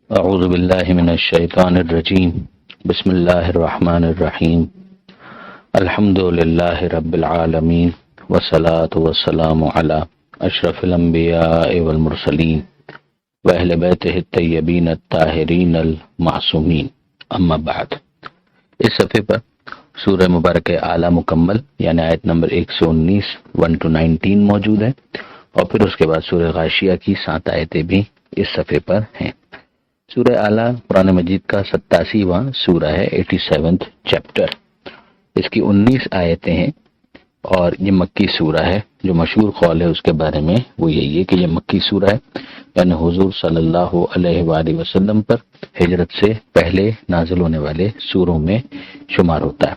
اعوذ باللہ من الشیطان الرجیم بسم اللہ الرحمن الرحیم الحمد للہ رب العالمین والصلاة والسلام علی اشرف الانبیاء والمرسلین واہل بیتہ الطیبین الطاہرین المعصومین اما بعد۔ اس صفحے پر سورہ مبارک اعلیٰ مکمل یعنی آیت نمبر 119 1 to 19 موجود ہے، اور پھر اس کے بعد سورہ غاشیہ کی 7 آیتیں بھی اس صفحے پر ہیں۔ سورہ اعلیٰ قرآن مجید کا 87واں سورہ ہے، 87th چیپٹر۔ اس کی 19 آیتیں ہیں اور یہ مکی سورہ ہے۔ جو مشہور قول ہے اس کے بارے میں وہ یہی ہے کہ یہ مکی سورہ ہے، یعنی حضور صلی اللہ علیہ وآلہ وسلم پر ہجرت سے پہلے نازل ہونے والے سوروں میں شمار ہوتا ہے۔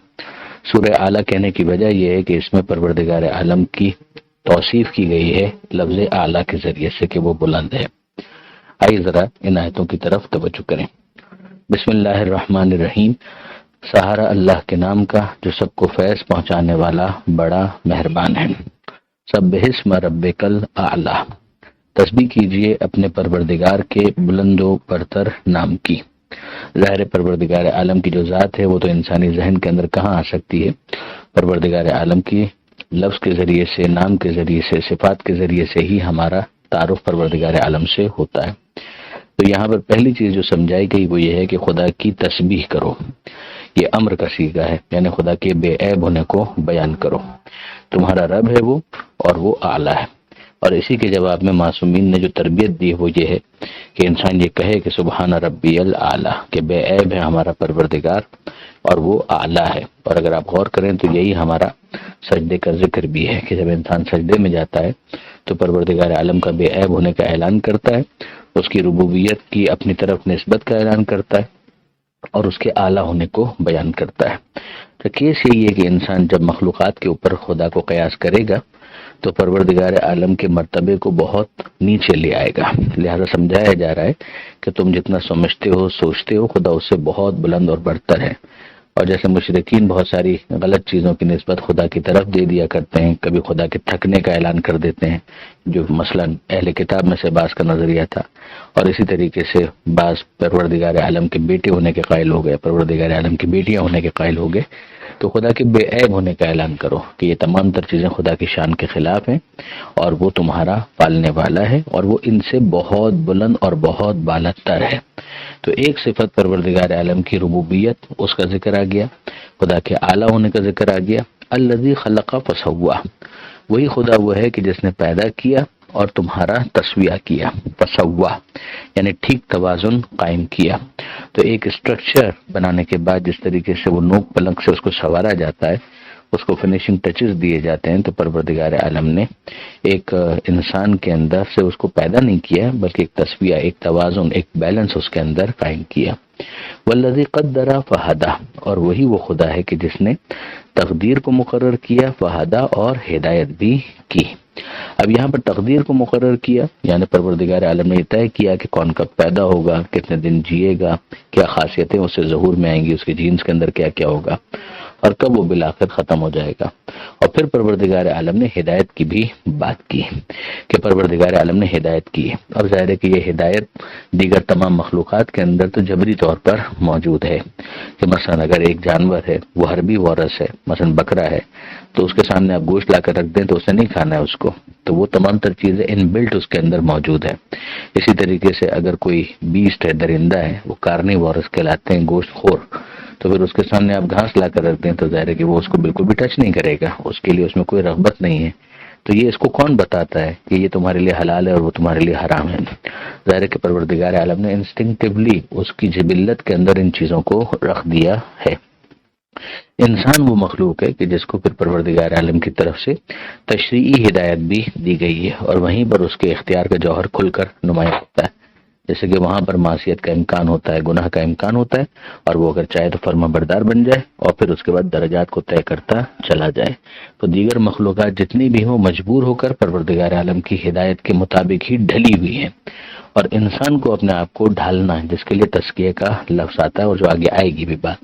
سورہ اعلیٰ کہنے کی وجہ یہ ہے کہ اس میں پروردگار عالم کی توصیف کی گئی ہے لفظ اعلیٰ کے ذریعے سے کہ وہ بلند ہے۔ آئیے ذرا ان آیتوں کی طرف توجہ کریں۔ بسم اللہ الرحمن الرحیم، سہارا اللہ کے نام کا جو سب کو فیض پہنچانے والا بڑا مہربان ہے۔ سبح اسم ربک الاعلی، تسبیح کیجئے اپنے پروردگار کے بلند و برتر نام کی۔ ظاہر پروردگار عالم کی جو ذات ہے وہ تو انسانی ذہن کے اندر کہاں آ سکتی ہے۔ پروردگار عالم کی لفظ کے ذریعے سے، نام کے ذریعے سے، صفات کے ذریعے سے ہی ہمارا تعارف پروردگار عالم سے ہوتا ہے۔ تو یہاں پر پہلی چیز جو سمجھائی گئی وہ یہ ہے کہ خدا کی تسبیح کرو۔ یہ امر کا صیغہ ہے، یعنی خدا کے بے عیب ہونے کو بیان کرو۔ تمہارا رب ہے وہ، اور وہ اعلیٰ ہے۔ اور اسی کے جواب میں معصومین نے جو تربیت دی وہ یہ ہے کہ انسان یہ کہے کہ سبحان ربی الاعلیٰ، کہ بے عیب ہے ہمارا پروردگار اور وہ اعلیٰ ہے۔ اور اگر آپ غور کریں تو یہی ہمارا سجدے کا ذکر بھی ہے کہ جب انسان سجدے میں جاتا ہے تو پروردگار عالم کا بے عیب ہونے کا اعلان کرتا ہے، اس کی ربوبیت کی اپنی طرف نسبت کا اعلان کرتا ہے اور اس کے اعلیٰ ہونے کو بیان کرتا ہے۔ تو کیس یہی ہے کہ انسان جب مخلوقات کے اوپر خدا کو قیاس کرے گا تو پروردگار عالم کے مرتبے کو بہت نیچے لے آئے گا۔ لہذا سمجھایا جا رہا ہے کہ تم جتنا سمجھتے ہو سوچتے ہو خدا اس سے بہت بلند اور برتر ہے۔ اور جیسے مشرکین بہت ساری غلط چیزوں کی نسبت خدا کی طرف دے دیا کرتے ہیں، کبھی خدا کے تھکنے کا اعلان کر دیتے ہیں، جو مثلا اہل کتاب میں سے بعض کا نظریہ تھا، اور اسی طریقے سے بعض پروردگار عالم کے بیٹے ہونے کے قائل ہو گئے، پروردگار عالم کی بیٹیاں ہونے کے قائل ہو گئے۔ تو خدا کے بے عیب ہونے کا اعلان کرو کہ یہ تمام تر چیزیں خدا کی شان کے خلاف ہیں، اور وہ تمہارا پالنے والا ہے اور وہ ان سے بہت بلند اور بہت بالاتر ہے۔ تو ایک صفت پروردگار عالم کی ربوبیت، اس کا ذکر آ گیا، خدا کے اعلیٰ ہونے کا ذکر آ گیا۔ الذی خلق فسوی، وہی خدا وہ ہے کہ جس نے پیدا کیا اور تمہارا تسویہ کیا۔ فسوی یعنی ٹھیک توازن قائم کیا۔ تو ایک اسٹرکچر بنانے کے بعد جس طریقے سے وہ نوک پلنگ سے اس کو سنوارا جاتا ہے، اس کو فنیشنگ ٹچز دیے جاتے ہیں، تو پروردگار عالم نے ایک انسان کے اندر سے اس کو پیدا نہیں کیا بلکہ ایک تسویہ، ایک توازن، ایک بیلنس اس کے اندر قائم کیا۔ والذی قدر فہدی، اور وہی وہ خدا ہے کہ جس نے تقدیر کو مقرر کیا، فہدی اور ہدایت بھی کی۔ اب یہاں پر تقدیر کو مقرر کیا یعنی پروردگار عالم نے یہ طے کیا کہ کون کب پیدا ہوگا، کتنے دن جیے گا، کیا خاصیتیں اس سے ظہور میں آئیں گی، اس کے جینز کے اندر کیا کیا ہوگا، اور کب وہ بالآخر ختم ہو جائے گا۔ اور پھر پروردگار عالم نے ہدایت کی بھی بات کی کہ پروردگار عالم نے ہدایت کی ہے۔ اب ظاہر ہے کہ یہ ہدایت دیگر تمام مخلوقات کے اندر تو جبری طور پر موجود ہے کہ مثلا اگر ایک جانور ہے وہ حربی وارث ہے، مثلا بکرا ہے، تو اس کے سامنے آپ گوشت لا کر رکھ دیں تو اسے نہیں کھانا ہے اس کو، تو وہ تمام تر چیزیں ان بلٹ اس کے اندر موجود ہے۔ اسی طریقے سے اگر کوئی بیسٹ ہے، درندہ ہے، وہ کارنی وارث کہلاتے ہیں، گوشت خور، تو پھر اس کے سامنے آپ گھاس لا کر رکھ دیں تو ظاہر ہے کہ وہ اس کو بالکل بھی ٹچ نہیں کرے گا، اس کے لیے اس میں کوئی رغبت نہیں ہے۔ تو یہ اس کو کون بتاتا ہے کہ یہ تمہارے لیے حلال ہے اور وہ تمہارے لیے حرام ہے؟ ظاہر ہے کہ پروردگار عالم نے انسٹنکٹیولی اس کی جبلت کے اندر ان چیزوں کو رکھ دیا ہے۔ انسان وہ مخلوق ہے کہ جس کو پھر پروردگار عالم کی طرف سے تشریعی ہدایت بھی دی گئی ہے، اور وہیں پر اس کے اختیار کا جوہر کھل کر نمایاں ہوتا ہے۔ جیسے کہ وہاں پر معصیت کا امکان ہوتا ہے، گناہ کا امکان ہوتا ہے، اور وہ اگر چاہے تو فرما بردار بن جائے اور پھر اس کے بعد درجات کو طے کرتا چلا جائے۔ تو دیگر مخلوقات جتنی بھی ہوں مجبور ہو کر پروردگار عالم کی ہدایت کے مطابق ہی ڈھلی ہوئی ہیں، اور انسان کو اپنے آپ کو ڈھالنا ہے، جس کے لیے تزکیہ کا لفظ آتا ہے اور جو آگے آئے گی بھی بات۔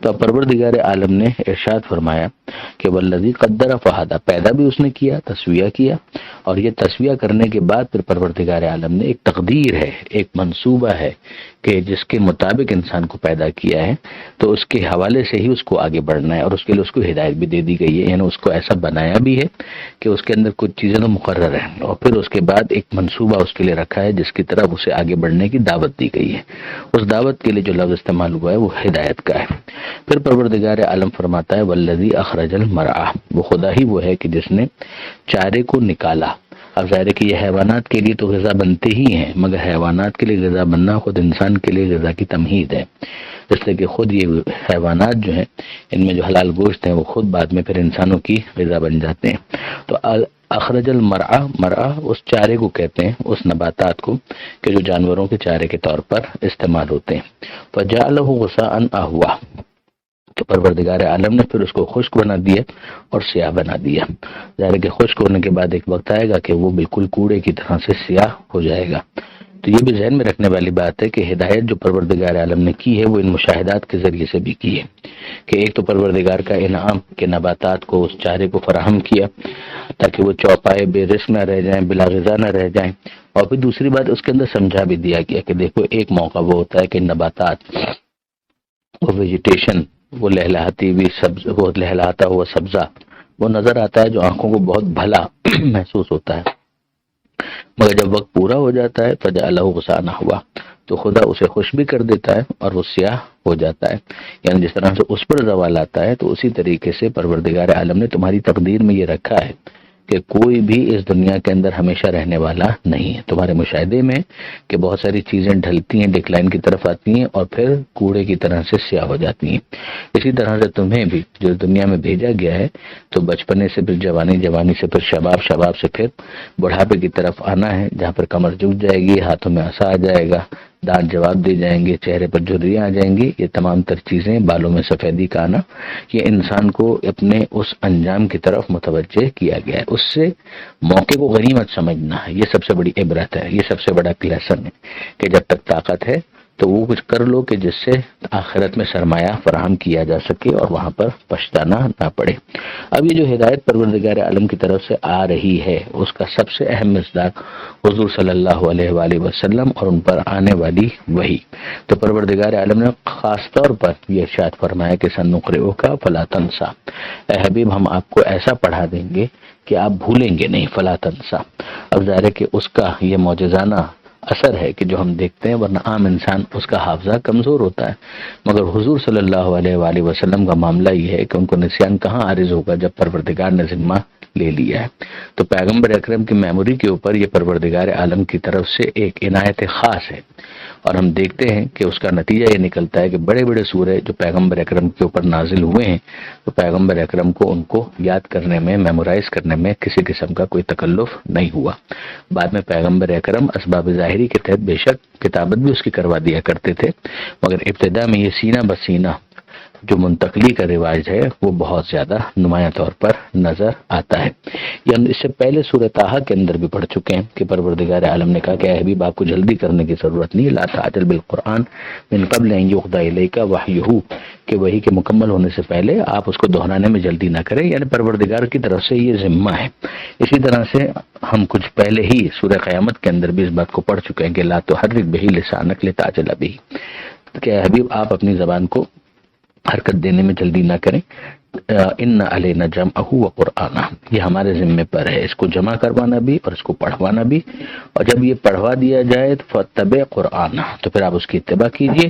تو اب پروردگار عالم نے ارشاد فرمایا کہ والذی قدر فہدی، پیدا بھی اس نے کیا، تسویہ کیا، اور یہ تسویہ کرنے کے بعد پھر پروردگار عالم نے ایک تقدیر ہے، ایک منصوبہ ہے کہ جس کے مطابق انسان کو پیدا کیا ہے، تو اس کے حوالے سے ہی اس کو آگے بڑھنا ہے، اور اس کے لیے اس کو ہدایت بھی دے دی گئی ہے، یعنی اس کو ایسا بنایا بھی ہے کہ اس کے اندر کچھ چیزیں تو مقرر ہیں، اور پھر اس کے بعد ایک منصوبہ اس کے لیے رکھا ہے جس کی طرف اسے آگے بڑھنے کی دعوت دی گئی ہے۔ اس دعوت کے لیے جو لفظ استعمال ہوا ہے وہ ہدایت کا ہے۔ پھر پروردگار عالم فرماتا ہے والذی اخرج المرعى، وہ خدا ہی وہ ہے کہ جس نے چارے کو نکالا۔ اب ظاہر ہے کہ یہ حیوانات کے لیے تو غذا بنتے ہی ہیں، مگر حیوانات کے لیے غذا بننا خود انسان کے لیے غذا کی تمہید ہے، اس لیے کہ خود یہ حیوانات جو ہیں ان میں جو حلال گوشت ہیں وہ خود بعد میں پھر انسانوں کی غذا بن جاتے ہیں۔ تو اخرج المرعى، مرعى اس چارے کو کہتے ہیں، اس نباتات کو کہ جو جانوروں کے چارے کے طور پر استعمال ہوتے ہیں۔ فجعله غثاء احوا، تو پروردگار عالم نے پھر اس کو خشک بنا دیا اور سیاہ بنا دیا۔ ظاہر ہے کہ خشک ہونے کے بعد ایک وقت آئے گا کہ وہ بالکل کوڑے کی طرح سے سیاہ ہو جائے گا۔ تو یہ بھی ذہن میں رکھنے والی بات ہے کہ ہدایت جو پروردگار عالم نے کی ہے وہ ان مشاہدات کے ذریعے سے بھی کی ہے، کہ ایک تو پروردگار کا انعام کہ نباتات کو، اس چارے کو فراہم کیا تاکہ وہ چوپائے بے رزق نہ رہ جائیں، بلا غذا نہ رہ جائیں، اور پھر دوسری بات اس کے اندر سمجھا بھی دیا گیا کہ دیکھو ایک موقع وہ ہوتا ہے کہ نباتات، وہ ویجیٹیشن، وہ لہلاتی ہوئی سبز، وہ لہلاتا ہوا سبزہ وہ نظر آتا ہے جو آنکھوں کو بہت بھلا محسوس ہوتا ہے، مگر جب وقت پورا ہو جاتا ہے فجعلہ غثاء احوا، تو خدا اسے خوش بھی کر دیتا ہے اور وہ سیاہ ہو جاتا ہے۔ یعنی جس طرح سے اس پر زوال آتا ہے تو اسی طریقے سے پروردگار عالم نے تمہاری تقدیر میں یہ رکھا ہے کہ کوئی بھی اس دنیا کے اندر ہمیشہ رہنے والا نہیں ہے۔ تمہارے مشاہدے میں کہ بہت ساری چیزیں ڈھلتی ہیں، ڈکلائن کی طرف آتی ہیں اور پھر کوڑے کی طرح سے سیاہ ہو جاتی ہیں، اسی طرح سے تمہیں بھی جو دنیا میں بھیجا گیا ہے تو بچپنے سے پھر جوانی، جوانی سے پھر شباب، شباب سے پھر بڑھاپے کی طرف آنا ہے، جہاں پر کمر جھک جائے گی، ہاتھوں میں عصا آ جائے گا، دانت جواب دے جائیں گے، چہرے پر جھریاں آ جائیں گی، یہ تمام تر چیزیں، بالوں میں سفیدی کا آنا، یہ انسان کو اپنے اس انجام کی طرف متوجہ کیا گیا ہے۔ اس سے موقع کو غنیمت سمجھنا ہے، یہ سب سے بڑی عبرت ہے، یہ سب سے بڑا لیسن ہے کہ جب تک طاقت ہے تو وہ کچھ کر لو کہ جس سے آخرت میں سرمایہ فراہم کیا جا سکے اور وہاں پر پچھتانا نہ پڑے۔ اب یہ جو ہدایت پروردگار عالم کی طرف سے آ رہی ہے اس کا سب سے اہم مصداق حضور صلی اللہ علیہ وآلہ وسلم اور ان پر آنے والی وحی۔ تو پروردگار عالم نے خاص طور پر یہ ارشاد فرمایا کہ سنقرئک فلا تنسى، اے حبیب ہم آپ کو ایسا پڑھا دیں گے کہ آپ بھولیں گے نہیں، فلا تنسى۔ اب ظاہر ہے کہ اس کا یہ معجزانہ اثر ہے کہ جو ہم دیکھتے ہیں، ورنہ عام انسان اس کا حافظہ کمزور ہوتا ہے، مگر حضور صلی اللہ علیہ وآلہ وسلم کا معاملہ یہ ہے کہ ان کو نسیان کہاں عارض ہوگا جب پروردگار نے ذمہ لے لیا ہے۔ تو پیغمبر اکرم کی میموری کے اوپر یہ پروردگار عالم کی طرف سے ایک عنایت خاص ہے، اور ہم دیکھتے ہیں کہ اس کا نتیجہ یہ نکلتا ہے کہ بڑے بڑے سورے جو پیغمبر اکرم کے اوپر نازل ہوئے ہیں تو پیغمبر اکرم کو ان کو یاد کرنے میں، میمورائز کرنے میں کسی قسم کا کوئی تکلف نہیں ہوا۔ بعد میں پیغمبر اکرم اسباب ظاہری کے تحت بے شک کتابت بھی اس کی کروا دیا کرتے تھے، مگر ابتدا میں یہ سینہ بسینہ جو منتقلی کا رواج ہے وہ بہت زیادہ نمایاں طور پر نظر آتا ہے۔ یہ ہم اس سے پہلے سورہ طٰہٰ کے اندر بھی پڑھ چکے ہیں کہ پروردگار عالم نے کہا کہ اے حبیب آپ کو جلدی کرنے کی ضرورت نہیں، لا تعجل بالقرآن من قبل ان یقضى الیک وحیہ، کہ وحی کے مکمل ہونے سے پہلے آپ اس کو دہرانے میں جلدی نہ کریں، یعنی پروردگار کی طرف سے یہ ذمہ ہے۔ اسی طرح سے ہم کچھ پہلے ہی سورہ قیامت کے اندر بھی اس بات کو پڑھ چکے ہیں کہ لا تحرک بہ لسانک لتعجل بہ، کہ اے حبیب آپ اپنی زبان کو حرکت دینے میں جلدی نہ کریں، ان علینا جمعہ و قرآنہ، یہ ہمارے ذمے پر ہے اس کو جمع کروانا بھی اور اس کو پڑھوانا بھی، اور جب یہ پڑھوا دیا جائے تو فاتبع قرآنہ، تو پھر آپ اس کی اتباع کیجیے،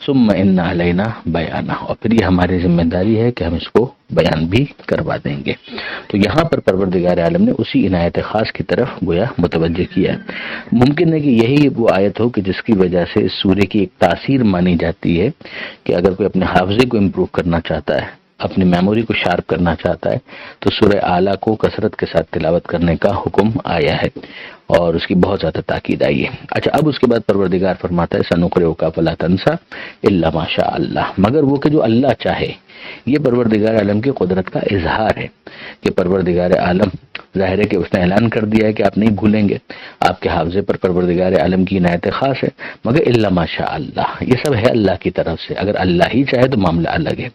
ثم ان علینا بیانہ، اور پھر یہ ہماری ذمہ داری ہے کہ ہم اس کو بیان بھی کروا دیں گے۔ تو یہاں پر پروردگار عالم نے اسی عنایت خاص کی طرف گویا متوجہ کیا ہے۔ ممکن ہے کہ یہی وہ آیت ہو کہ جس کی وجہ سے اس سورے کی ایک تاثیر مانی جاتی ہے کہ اگر کوئی اپنے حافظے کو امپروو کرنا چاہتا ہے، اپنی میموری کو شارپ کرنا چاہتا ہے، تو سورہ اعلیٰ کو کثرت کے ساتھ تلاوت کرنے کا حکم آیا ہے اور اس کی بہت زیادہ تاکید آئی ہے۔ اچھا، اب اس کے بعد پروردگار فرماتا ہے سنقرئک فلا تنسى الا ما شاء اللہ، مگر وہ کہ جو اللہ چاہے۔ یہ پروردگار عالم کی قدرت کا اظہار ہے کہ پروردگار عالم ظاہر ہے کہ اس نے اعلان کر دیا ہے کہ آپ نہیں بھولیں گے، آپ کے حافظے پر پروردگار عالم کی عنایت خاص ہے، مگر الا ماشاء اللہ، یہ سب ہے اللہ کی طرف سے، اگر اللہ ہی چاہے تو معاملہ الگ ہے۔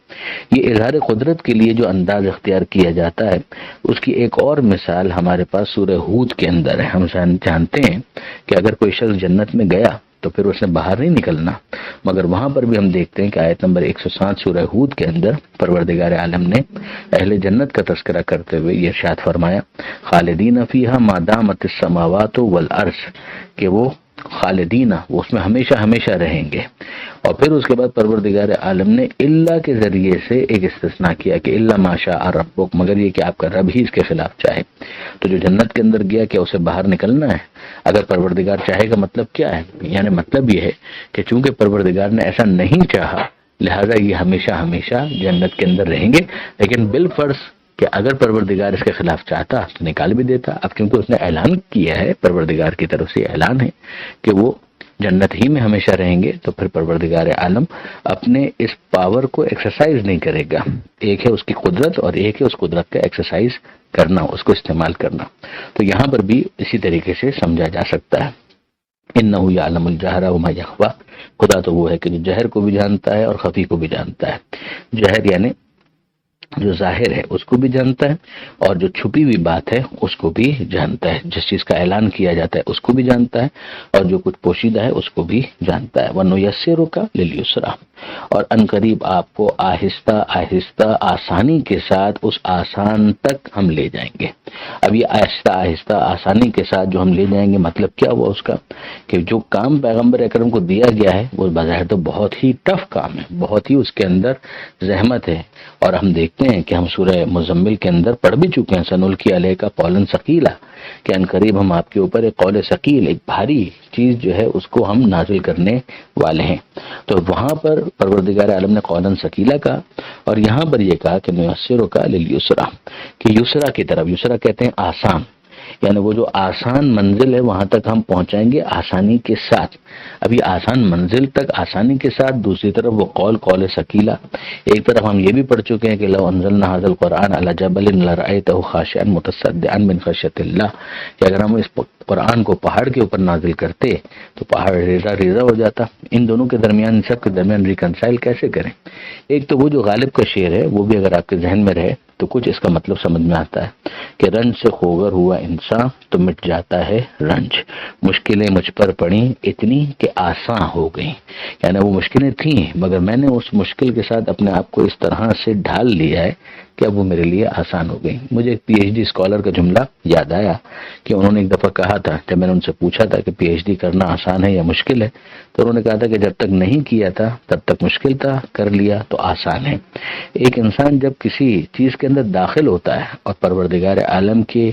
یہ اظہار قدرت کے لیے جو انداز اختیار کیا جاتا ہے، اس کی ایک اور مثال ہمارے پاس سورہ ہود کے اندر ہے۔ ہم جانتے ہیں کہ اگر کوئی شخص جنت میں گیا تو پھر اس نے باہر نہیں نکلنا، مگر وہاں پر بھی ہم دیکھتے ہیں کہ آیت نمبر 107 سورہ ہود کے اندر پروردگار عالم نے اہل جنت کا تذکرہ کرتے ہوئے یہ ارشاد فرمایا، خالدین فیہا ما دامت السماوات والارض، کہ وہ خالدین، وہ اس میں ہمیشہ ہمیشہ رہیں گے۔ اور پھر اس کے بعد پروردگار عالم نے اللہ کے ذریعے سے ایک استثناء کیا کہ الا ما شاء ربک، مگر یہ کہ آپ کا رب ہی اس کے خلاف چاہے۔ تو جو جنت کے اندر گیا کیا اسے باہر نکلنا ہے؟ اگر پروردگار چاہے گا مطلب کیا ہے؟ یعنی مطلب یہ ہے کہ چونکہ پروردگار نے ایسا نہیں چاہا، لہذا یہ ہمیشہ ہمیشہ جنت کے اندر رہیں گے، لیکن بالفرض کہ اگر پروردگار اس کے خلاف چاہتا تو نکال بھی دیتا۔ اب کیونکہ اس نے اعلان کیا ہے، پروردگار کی طرف سے اعلان ہے کہ وہ جنت ہی میں ہمیشہ رہیں گے، تو پھر پروردگار عالم اپنے اس پاور کو ایکسرسائز نہیں کرے گا۔ ایک ہے اس کی قدرت اور ایک ہے اس قدرت کا ایکسرسائز کرنا، اس کو استعمال کرنا۔ تو یہاں پر بھی اسی طریقے سے سمجھا جا سکتا ہے، انہ یعلم الجہر وما یخفی، خدا تو وہ ہے کہ جو جہر کو بھی جانتا ہے اور خفی کو بھی جانتا ہے۔ جہر یعنی جو ظاہر ہے اس کو بھی جانتا ہے، اور جو چھپی ہوئی بات ہے اس کو بھی جانتا ہے، جس چیز کا اعلان کیا جاتا ہے اس کو بھی جانتا ہے، اور جو کچھ پوشیدہ ہے اس کو بھی جانتا ہے۔ وَنُيَسِّرُكَ لِلْيُسْرَىٰ، اور عنقریب آپ کو آہستہ آہستہ آسانی کے ساتھ اس آسان تک ہم لے جائیں گے۔ اب یہ آہستہ آہستہ آسانی کے ساتھ جو ہم لے جائیں گے، مطلب کیا ہوا اس کا؟ کہ جو کام پیغمبر اکرم کو دیا گیا ہے وہ بظاہر تو بہت ہی ٹف کام ہے، بہت ہی اس کے اندر زحمت ہے، اور ہم دیکھتے ہیں کہ ہم سورہ مزمل کے اندر پڑھ بھی چکے ہیں، سنلقی علیک قولا ثقیلا، کہ عنقریب ہم آپ کے اوپر ایک قول ثقیل، ایک بھاری چیز جو ہے اس کو ہم نازل کرنے والے ہیں۔ تو وہاں پر پروردگار عالم نے قولا ثقیلا کہا، اور یہاں پر یہ کہا کہ نُيَسِّرُكَ لِلْيُسْرَىٰ، کہ یسرا کی طرف، یسرا کہتے ہیں آسان، یعنی وہ جو آسان منزل ہے وہاں تک ہم پہنچائیں گے آسانی کے ساتھ۔ ابھی آسان منزل تک آسانی کے ساتھ، دوسری طرف وہ قول ثقیلا۔ ایک طرف ہم یہ بھی پڑھ چکے ہیں کہ لو انزلنا هذا القرآن على جبل لرأيته خاشعا متصدعا من خشية الله، کہ اگر ہم اس قرآن کو پہاڑ کے اوپر نازل کرتے تو پہاڑ ریزہ ریزہ ہو جاتا۔ ان دونوں کے درمیان، ان سب کے درمیان ریکنسائل کیسے کریں؟ ایک تو وہ جو غالب کا شعر ہے وہ بھی اگر آپ کے ذہن میں رہے تو کچھ اس کا مطلب سمجھ میں آتا ہے کہ رنج سے خوگر ہوا انسان تو مٹ جاتا ہے رنج، مشکلیں مجھ پر پڑیں اتنی کہ آسان ہو گئیں، یعنی وہ مشکلیں تھیں مگر میں نے اس مشکل کے ساتھ اپنے آپ کو اس طرح سے ڈھال لیا ہے کہ اب وہ میرے لیے آسان ہو گئی۔ مجھے ایک پی ایچ ڈی اسکالر کا جملہ یاد آیا کہ انہوں نے ایک دفعہ کہا تھا، جب میں نے ان سے پوچھا تھا کہ پی ایچ ڈی کرنا آسان ہے یا مشکل ہے، تو انہوں نے کہا تھا کہ جب تک نہیں کیا تھا تب تک مشکل تھا، کر لیا تو آسان ہے۔ ایک انسان جب کسی چیز کے اندر داخل ہوتا ہے اور پروردگار عالم کی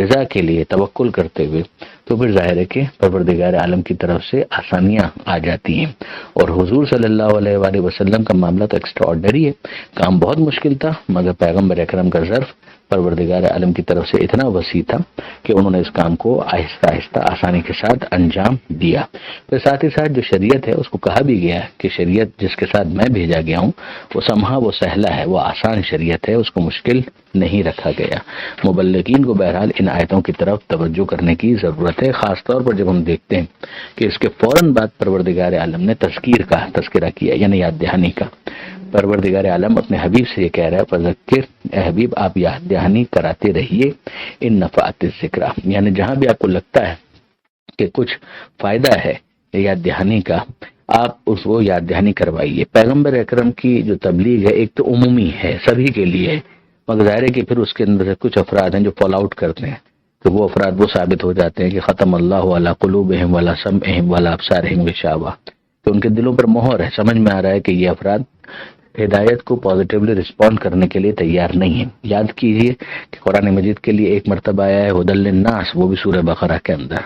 رضا کے لیے توکل کرتے ہوئے، تو پھر ظاہر ہے کہ پروردگار عالم کی طرف سے آسانیاں آ جاتی ہیں۔ اور حضور صلی اللہ علیہ وآلہ وسلم کا معاملہ تو ایکسٹرا آرڈنری ہے، کام بہت مشکل تھا مگر پیغمبر اکرم کا ظرف پروردگار عالم کی طرف سے اتنا وسیع تھا کہ انہوں نے اس کام کو آہستہ آہستہ آسانی کے ساتھ انجام دیا۔ پھر ساتھ ہی ساتھ جو شریعت ہے اس کو کہا بھی گیا ہے کہ شریعت جس کے ساتھ میں بھیجا گیا ہوں وہ سمحا، وہ سہلا ہے، وہ آسان شریعت ہے، اس کو مشکل نہیں رکھا گیا۔ مبلغین کو بہرحال ان آیتوں کی طرف توجہ کرنے کی ضرورت ہے، خاص طور پر جب ہم دیکھتے ہیں کہ اس کے فوراً بعد پروردگار عالم نے تذکرہ کیا، یعنی یاد دہانی کا۔ پروردگار عالم اپنے حبیب سے یہ کہہ رہا ہے، فذکر، اے حبیب آپ یاد دہانی کراتے رہیے، ان نفعت الذکر، یعنی جہاں بھی آپ کو لگتا ہے کہ کچھ فائدہ ہے یاد دہانی کا، آپ اس کو یاد دہانی کروائیے۔ پیغمبر اکرم کی جو تبلیغ ہے ایک تو عمومی ہے، سبھی کے لیے ہے، مگر ظاہر ہے کہ پھر اس کے اندر سے کچھ افراد ہیں جو فال آؤٹ کرتے ہیں، تو وہ افراد وہ ثابت ہو جاتے ہیں کہ ختم اللہ علی قلوبہم وعلی سمعہم وعلی ابصارہم غشاوہ، کہ ان کے دلوں پر مہر ہے۔ سمجھ میں آ رہا ہے کہ یہ افراد ہدایت کو پازیٹیولی رسپونڈ کرنے کے لیے تیار نہیں ہیں۔ یاد کیجئے کہ قرآن مجید کے لیے ایک مرتبہ آیا ہے ہدی للناس، وہ بھی سورہ بقرہ کے اندر،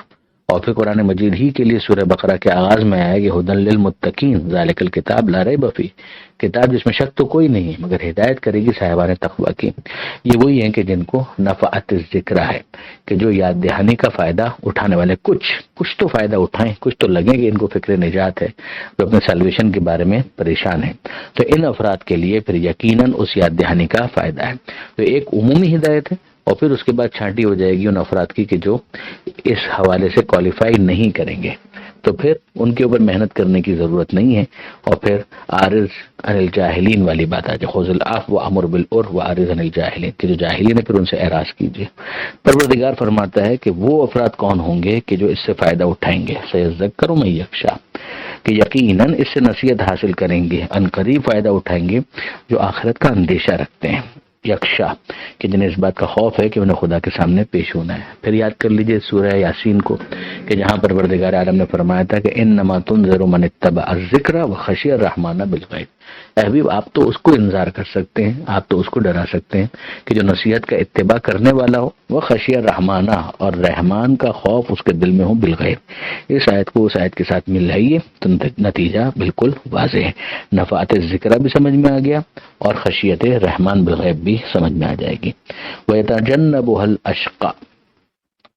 اور پھر قرآن مجید ہی کے لیے سورہ بقرہ کے آغاز میں آیا کہ ہدی للمتقین ذالک الکتاب لا ریب فیہ، کتاب جس میں شک تو کوئی نہیں ہے مگر ہدایت کرے گی صاحبان تقوی کی۔ یہ وہی ہیں کہ جن کو نفعت الذکر ہے، کہ جو یاد دہانی کا فائدہ اٹھانے والے، کچھ تو فائدہ اٹھائیں، کچھ تو لگیں کہ ان کو فکر نجات ہے، جو اپنے سیلویشن کے بارے میں پریشان ہیں، تو ان افراد کے لیے پھر یقیناً اس یاد دہانی کا فائدہ ہے۔ تو ایک عمومی ہدایت ہے، اور پھر اس کے بعد چھانٹی ہو جائے گی ان افراد کی کہ جو اس حوالے سے کوالیفائی نہیں کریں گے، تو پھر ان کے اوپر محنت کرنے کی ضرورت نہیں ہے۔ اور پھر عارض عن الجاہلین والی بات آ جائے، خذ العفو وامر بالعرف وعارض عن الجاہلین، کہ جو جاہلین ہے پھر ان سے اعراض کیجیے۔ پروردگار فرماتا ہے کہ وہ افراد کون ہوں گے کہ جو اس سے فائدہ اٹھائیں گے، سیذکر من یخشی، کہ یقیناً اس سے نصیحت حاصل کریں گے، ان قریب فائدہ اٹھائیں گے جو آخرت کا اندیشہ رکھتے ہیں، یخشا، کہ جنہیں اس بات کا خوف ہے کہ انہیں خدا کے سامنے پیش ہونا ہے۔ پھر یاد کر لیجئے سورہ یاسین کو، کہ جہاں پروردگار عالم نے فرمایا تھا کہ انما تنذر من اتبع الذکر وخشی الرحمن بالغیب، اے حبیب آپ تو اس کو انذار کر سکتے ہیں، آپ تو اس کو ڈرا سکتے ہیں کہ جو نصیحت کا اتباع کرنے والا ہو، وہ خشی الرحمن، اور رحمان کا خوف اس کے دل میں ہو، بالغیب۔ اس آیت کو اس آیت کے ساتھ مل لائیے تو نتیجہ بالکل واضح ہے، نفعت ذکر بھی سمجھ میں آ گیا اور خشیت رحمان بالغیب بھی سمجھ میں آ جائے گی۔ وَيَتَجَنَّبُهَا الْأَشْقَى،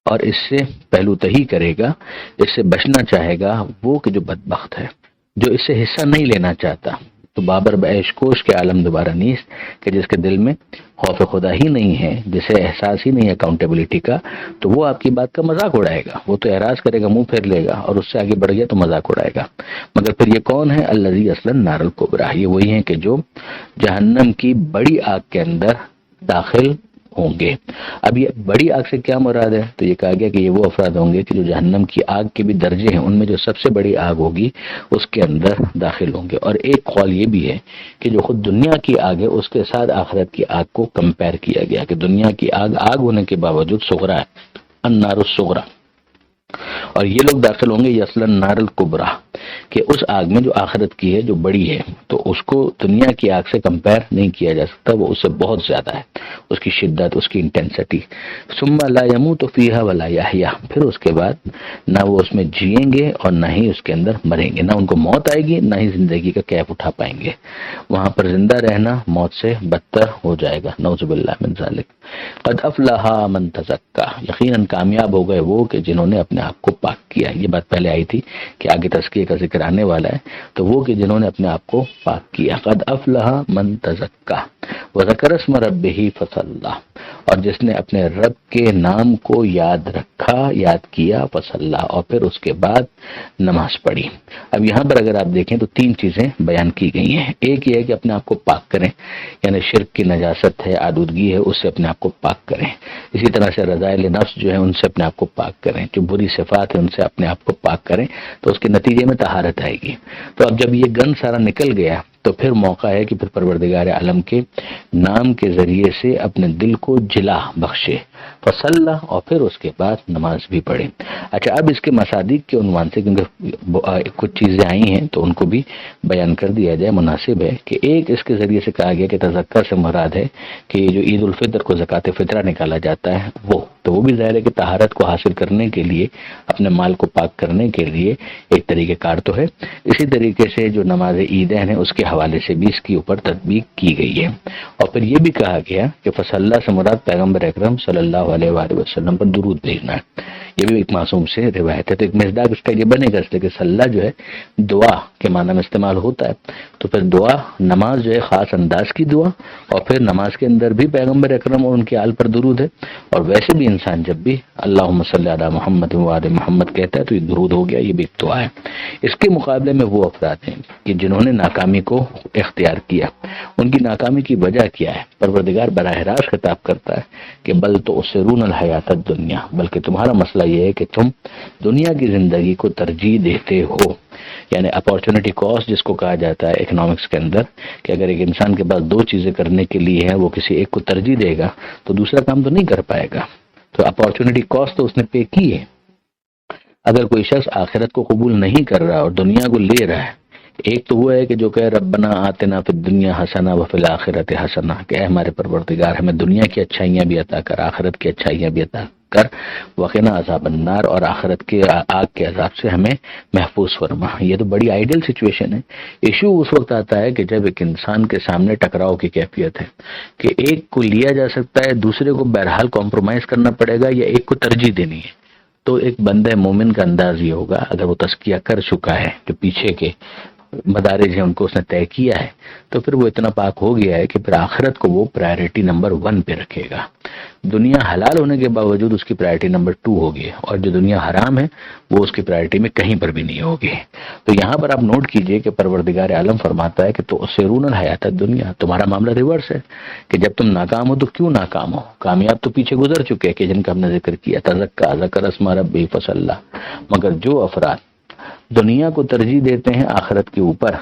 اور اس سے پہلو تہی کرے گا، اس سے بچنا چاہے گا وہ کہ جو بدبخت ہے، جو اس سے حصہ نہیں لینا چاہتا۔ تو بابر بعیش کوش کے عالم دوبارہ نیست، کہ جس کے دل میں خوف خدا ہی نہیں ہے، جسے احساس ہی نہیں ہے اکاؤنٹیبلٹی کا، تو وہ آپ کی بات کا مذاق اڑائے گا، وہ تو اعراض کرے گا، منہ پھیر لے گا، اور اس سے آگے بڑھ گیا تو مذاق اڑائے گا۔ مگر پھر یہ کون ہے؟ الذی اصلا نار الکبریٰ، یہ وہی ہیں کہ جو جہنم کی بڑی آگ کے اندر داخل ہوں گے۔ اب یہ بڑی آگ سے کیا مراد ہے؟ تو یہ کہا گیا کہ یہ وہ افراد ہوں گے کہ جو جہنم کی آگ کے بھی درجے ہیں، ان میں جو سب سے بڑی آگ ہوگی اس کے اندر داخل ہوں گے۔ اور ایک قول یہ بھی ہے کہ جو خود دنیا کی آگ ہے اس کے ساتھ آخرت کی آگ کو کمپیر کیا گیا، کہ دنیا کی آگ ہونے کے باوجود صغرا ہے، النار الصغرا، اور یہ لوگ داخل ہوں گے یصلی النار الکبریٰ، کہ اس آگ میں جو آخرت کی ہے، جو بڑی ہے، تو اس کو دنیا کی آگ سے کمپیر نہیں کیا جا سکتا، وہ اس سے بہت زیادہ ہے، اس کی شدت، اس کی انٹینسٹی۔ ثم لا يموت فیہا ولا یحییٰ، پھر اس کے بعد نہ وہ اس میں جئیں گے اور نہ ہی اس کے اندر مریں گے، نہ ان کو موت آئے گی، نہ ہی زندگی کا کیف اٹھا پائیں گے۔ وہاں پر زندہ رہنا موت سے بدتر ہو جائے گا، نعوذ باللہ من ذالک۔ قد افلح من تزکا، یقیناً کامیاب ہو گئے وہ کہ جنہوں نے اپنے آپ کو پاک کیا۔ یہ بات پہلے آئی تھی کہ آگے تزکیے کا ذکر آنے والا ہے، تو وہ کہ جنہوں نے اپنے آپ کو پاک کیا۔ قد افلح من تزکا وذکر اسم ربہ فصلی، اور جس نے اپنے رب کے نام کو یاد رکھا، یاد کیا، فصلی، اور پھر اس کے بعد نماز پڑھی۔ اب یہاں پر اگر آپ دیکھیں تو تین چیزیں بیان کی گئی ہیں۔ ایک یہ ہے کہ اپنے آپ کو پاک کریں، یعنی شرک کی نجاست ہے، آلودگی ہے، اس سے اپنے آپ کو پاک کریں۔ اسی طرح سے رذائل نفس جو ہے ان سے اپنے آپ کو پاک کریں، جو بری صفات ہیں ان سے اپنے آپ کو پاک کریں، تو اس کے نتیجے میں طہارت آئے گی۔ تو اب جب یہ گند سارا نکل گیا تو پھر موقع ہے کہ پھر پروردگار عالم کے نام کے ذریعے سے اپنے دل کو جلا بخشے، فصلی، اور پھر اس کے بعد نماز بھی پڑھے۔ اچھا، اب اس کے مصادیق کے عنوان سے کیونکہ کچھ چیزیں آئی ہیں تو ان کو بھی بیان کر دیا جائے، مناسب ہے کہ ایک اس کے ذریعے سے کہا گیا کہ تذکر سے مراد ہے کہ جو عید الفطر کو زکوٰۃ فطرہ نکالا جاتا ہے وہ بھی ظاہر ہے کہ طہارت کو حاصل کرنے کے لیے، اپنے مال کو پاک کرنے کے لیے ایک طریقہ کار تو ہے۔ اسی طریقے سے جو نماز عیدین ہے اس کے حوالے سے بھی اس کے اوپر تطبیق کی گئی ہے۔ اور پھر یہ بھی کہا گیا کہ فصلی سے مراد پیغمبر اکرم صلی اللہ علیہ وآلہ وسلم پر درود بھیجنا ہے۔ یہ بھی ایک معصوم سے روایت ہے، تو ایک مصداق اس کا یہ بنے گا، اس لیے کہ صلی جو ہے دعا کے معنی میں استعمال ہوتا ہے، تو پھر دعا، نماز جو ہے خاص انداز کی دعا، اور پھر نماز کے اندر بھی پیغمبر اکرم اور ان کے آل پر درود ہے۔ اور ویسے بھی انسان جب بھی اللہم صلی علی محمد وآل محمد کہتا ہے تو یہ درود ہو گیا، یہ بھی ایک دعا ہے۔ اس کے مقابلے میں وہ افراد ہیں کہ جنہوں نے ناکامی کو اختیار کیا، ان کی ناکامی کی وجہ کیا ہے؟ پروردگار براہ راست خطاب کرتا ہے کہ بل تؤثرون الحیات الدنیا، بلکہ تمہارا مسئلہ یہ ہے کہ تم دنیا کی زندگی کو ترجیح دیتے ہو، یعنی اپارچونٹی کاسٹ جس کو کہا جاتا ہے اکنامکس کے اندر، کہ اگر ایک انسان کے پاس دو چیزیں کرنے کے لیے ہے، وہ کسی ایک کو ترجیح دے گا تو دوسرا کام تو نہیں کر پائے گا۔ تو اپارچونٹی کاسٹ تو اس نے پے کی ہے۔ اگر کوئی شخص آخرت کو قبول نہیں کر رہا اور دنیا کو لے رہا ہے، ایک تو وہ ہے کہ جو کہ ربنا آتنا فی الدنیا حسنہ وفی الآخرۃ حسنہ، کہ اے ہمارے پروردگار ہمیں دنیا کی اچھائیاں بھی عطا کر، آخرت کی اچھائیاں بھی عطا کر وقنا عذاب النار، اور آخرت کے آگ کے عذاب سے ہمیں محفوظ فرما۔ یہ تو بڑی آئیڈیل سچویشن ہے۔ ایشو اس وقت آتا ہے کہ جب ایک انسان کے سامنے ٹکراؤ کی کیفیت ہے کہ ایک کو لیا جا سکتا ہے، دوسرے کو بہرحال کمپرومائز کرنا پڑے گا، یا ایک کو ترجیح دینی ہے۔ تو ایک بندہ مومن کا انداز یہ ہوگا، اگر وہ تزکیہ کر چکا ہے، جو پیچھے کے مدارج ہیں ان کو اس نے طے کیا ہے، تو پھر وہ اتنا پاک ہو گیا ہے کہ پھر آخرت کو وہ پرائرٹی نمبر 1 پہ رکھے گا۔ دنیا حلال ہونے کے باوجود اس کی پرائرٹی نمبر 2 ہوگی، اور جو دنیا حرام ہے وہ اس کی پرائرٹی میں کہیں پر بھی نہیں ہوگی۔ تو یہاں پر آپ نوٹ کیجئے کہ پروردگار عالم فرماتا ہے کہ تو سیرون الحیات الدنیا، تمہارا معاملہ ریورس ہے کہ جب تم ناکام ہو تو کیوں ناکام ہو؟ کامیاب تو پیچھے گزر چکے ہیں کہ جن کا ہم نے ذکر کیا، تزکا ذکر اسم ربہ فصلی، مگر جو افراد دنیا کو ترجیح دیتے ہیں آخرت کے اوپر،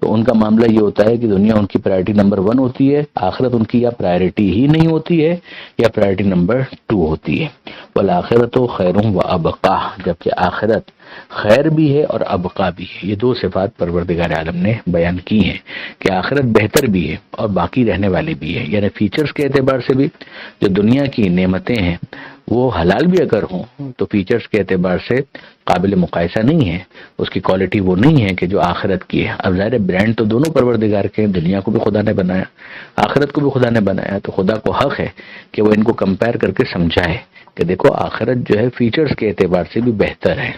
تو ان کا معاملہ یہ ہوتا ہے کہ دنیا ان کی پرائرٹی نمبر 1 ہوتی ہے، آخرت ان کی یا پرائرٹی ہی نہیں ہوتی ہے یا پرائرٹی نمبر 2 ہوتی ہے۔ والآخرۃ خیر و ابقا، جبکہ آخرت خیر بھی ہے اور ابقا بھی ہے۔ یہ 2 صفات پروردگار عالم نے بیان کی ہیں کہ آخرت بہتر بھی ہے اور باقی رہنے والی بھی ہے، یعنی فیچرز کے اعتبار سے بھی جو دنیا کی نعمتیں ہیں وہ حلال بھی اگر ہوں تو فیچرز کے اعتبار سے قابل مقایسہ نہیں ہے، اس کی کوالٹی وہ نہیں ہے کہ جو آخرت کی ہے۔ اب ظاہر برانڈ تو دونوں پروردگار کے ہیں، دنیا کو بھی خدا نے بنایا، آخرت کو بھی خدا نے بنایا، تو خدا کو حق ہے کہ وہ ان کو کمپیئر کر کے سمجھائے کہ دیکھو آخرت جو ہے فیچرز کے اعتبار سے بھی بہتر ہے،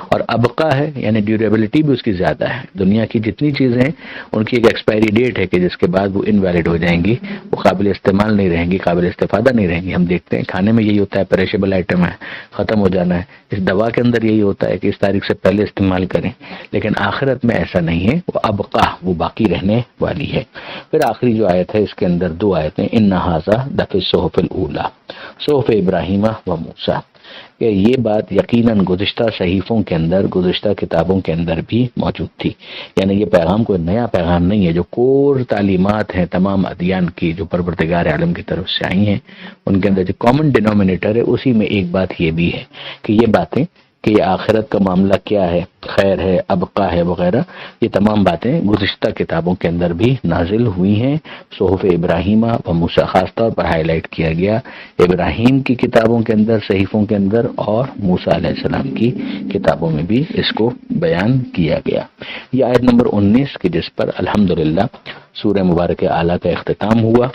اور ابقا ہے یعنی ڈیوریبلٹی بھی اس کی زیادہ ہے۔ دنیا کی جتنی چیزیں ہیں ان کی ایک ایکسپائری ڈیٹ ہے کہ جس کے بعد وہ انویلڈ ہو جائیں گی، وہ قابل استعمال نہیں رہیں گی، قابل استفادہ نہیں رہیں گی۔ ہم دیکھتے ہیں کھانے میں یہی ہوتا ہے، پیریشیبل آئٹم ہے، ختم ہو جانا ہے۔ اس دوا کے اندر یہی ہوتا ہے کہ اس تاریخ سے پہلے استعمال کریں، لیکن آخرت میں ایسا نہیں ہے، وہ ابقا، وہ باقی رہنے والی ہے۔ پھر آخری جو آیت ہے اس کے اندر 2 آیتیں، ان ھذا لفی الصحف الاولی صحف ابراہیم و موسیٰ، کہ یہ بات یقیناً گزشتہ صحیفوں کے اندر، گزشتہ کتابوں کے اندر بھی موجود تھی، یعنی یہ پیغام کوئی نیا پیغام نہیں ہے، جو کور تعلیمات ہیں تمام ادیان کی جو پروردگار عالم کی طرف سے آئی ہیں، ان کے اندر جو کامن ڈینومینیٹر ہے اسی میں ایک بات یہ بھی ہے کہ یہ باتیں کہ یہ آخرت کا معاملہ کیا ہے، خیر ہے، ابقا ہے وغیرہ، یہ تمام باتیں گزشتہ کتابوں کے اندر بھی نازل ہوئی ہیں۔ صحف ابراہیم و موسیٰ خاص طور پر ہائی لائٹ کیا گیا، ابراہیم کی کتابوں کے اندر، صحیفوں کے اندر، اور موسیٰ علیہ السلام کی کتابوں میں بھی اس کو بیان کیا گیا۔ یہ آیت نمبر 19 کی جس پر الحمدللہ سورہ مبارک اعلیٰ کا اختتام ہوا۔